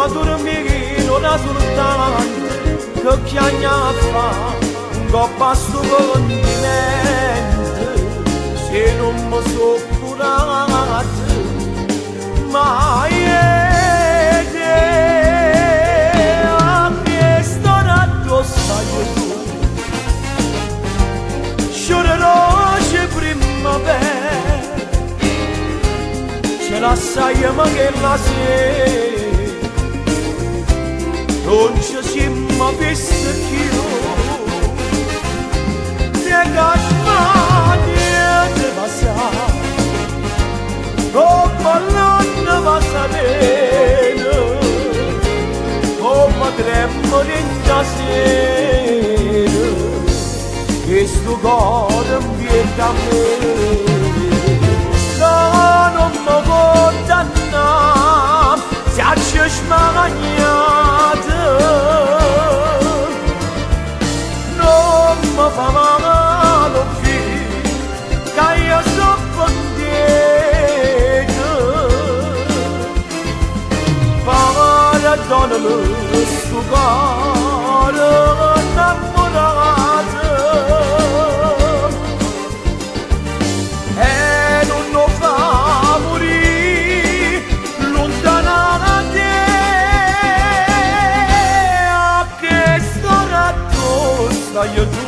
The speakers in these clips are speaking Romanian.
dormire non soltanto che chiagna fa un coppasso condimento se non mi so curato mai che storia addosso tu sciorerò primavera ce la sai ma che la sera non ci siamo visti più nega sbagliate passare come l'anno va salendo come tremmo in sera che sto cuore ambienta a me non mi condanna se ci smagnate non mi fa male più che io so contento pardonami sto cuore innamorato io tu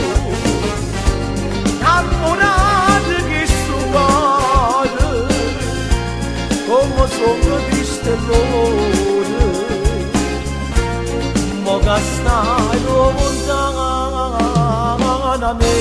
innamorato che sto cuore come sopra di stellone mo che stai lontano da me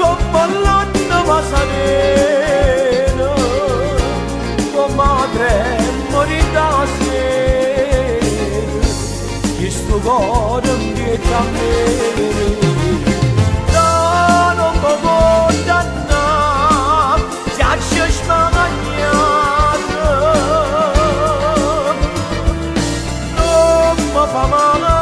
come l'anno va salendo come tremmo di da sera che sto cuore indietro a me non mi condanna se ci smagnate non mi fa male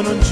non